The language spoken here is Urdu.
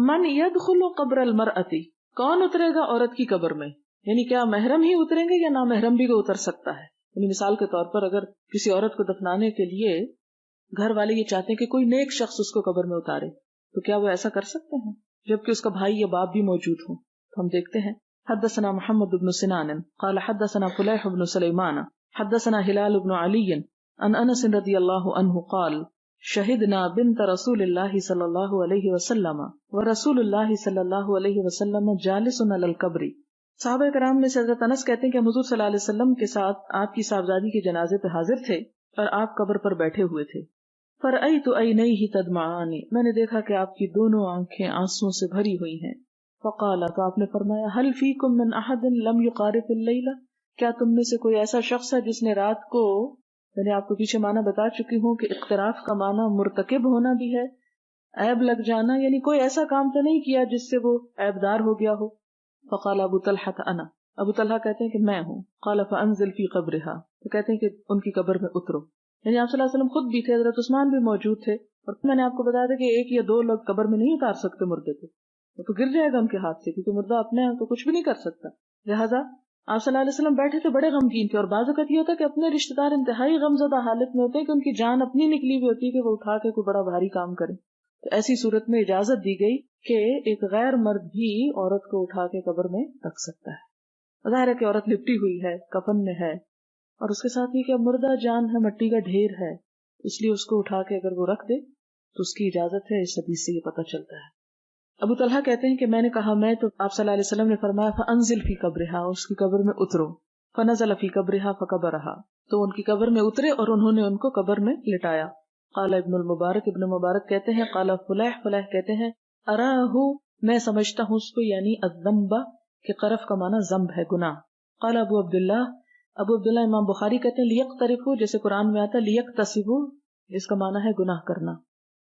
من یدخل قبر المرأتی، کون اترے گا عورت کی قبر میں، یعنی کیا محرم ہی اتریں گے یا نامحرم بھی کو اتر سکتا ہے؟ یعنی مثال کے طور پر اگر کسی عورت کو دفنانے کے لیے گھر والے یہ چاہتے ہیں کہ کوئی نیک شخص اس کو قبر میں اتارے، تو کیا وہ ایسا کر سکتے ہیں جبکہ اس کا بھائی یا باپ بھی موجود ہوں؟ تو ہم دیکھتے ہیں حدثنا محمد بن سنان قال حدثنا فلیح بن سلیمان حدثنا ہلال بن علی عن انس رضی اللہ عنہ قال شہدنا بنت رسول اللہ صلی اللہ علیہ وسلم ورسول اللہ صلی اللہ علیہ وسلم جالس علی القبر. صحابہ کرام میں سے حضرت انس کہتے ہیں کہ حضور صلی اللہ علیہ وسلم کے ساتھ آپ کی صاحبزادی کے جنازے پہ حاضر تھے اور آپ قبر پر بیٹھے ہوئے تھے. فرأیت عینیہ تدمعان، میں نے دیکھا کہ آپ کی دونوں آنکھیں آنسوں سے بھری ہوئی ہیں. فقال، تو آپ نے فرمایا هل فیکم من احد لم یقارف اللیلہ، کیا تم میں سے کوئی ایسا شخص ہے جس نے رات کو، میں نے آپ کو پیچھے معنی بتا چکی ہوں کہ اقتراف کا معنی مرتکب ہونا بھی ہے، عیب لگ جانا، یعنی کوئی ایسا کام تو نہیں کیا جس سے وہ عیب دار ہو گیا ہو. فقال ابو طلحہ انا، ابو طلحہ کہتے ہیں کہ میں ہوں. قال فانزل فی قبرها، تو کہتے ہیں کہ ان کی قبر میں اترو. یعنی آپ صلی اللہ علیہ وسلم خود بھی تھے، حضرت عثمان بھی موجود تھے، اور میں نے آپ کو بتایا تھا کہ ایک یا دو لوگ قبر میں نہیں اتار سکتے مردے کو، وہ تو گر جائے گا ان کے ہاتھ سے، کیونکہ مردہ اپنے ہیں تو کچھ بھی نہیں کر سکتا. لہٰذا آپ صلی اللہ علیہ وسلم بیٹھے تھے بڑے غمگین تھے، اور بعض اوقات یہ ہوتا ہے کہ اپنے رشتے دار انتہائی غمزدہ حالت میں ہوتے ہیں کہ ان کی جان اپنی نکلی ہوئی ہوتی ہے کہ وہ اٹھا کے کوئی بڑا بھاری کام کرے. تو ایسی صورت میں اجازت دی گئی کہ ایک غیر مرد بھی عورت کو اٹھا کے قبر میں رکھ سکتا ہے. ظاہر ہے کہ عورت لپٹی ہوئی ہے، کفن میں ہے، اور اس کے ساتھ یہ کہ مردہ جان ہے، مٹی کا ڈھیر ہے، اس لیے اس کو اٹھا کے اگر وہ رکھ دے تو اس کی اجازت ہے. اس حدیث سے یہ پتہ چلتا ہے. ابو طلحہ کہتے ہیں کہ میں نے کہا میں، تو آپ صلی اللہ علیہ وسلم نے فرمایا فانزل فی قبرہا، اس کی قبر میں اترو. فنزل فی قبرہا فقبرہا، تو ان کی قبر میں اترے اور انہوں نے ان کو قبر میں لٹایا. قال ابن المبارک، ابن مبارک کہتے ہیں قال فلیح، فلیح کہتے ہیں اراہ، میں سمجھتا ہوں اس کو یعنی الذنب، کہ قرف کا معنی ذنب ہے، گناہ. قال ابو عبداللہ، ابو عبداللہ امام بخاری کہتے ہیں لیقترفوا، جیسے قرآن میں آتا ہے لیقتصبوا، اس کا معنی ہے گناہ کرنا.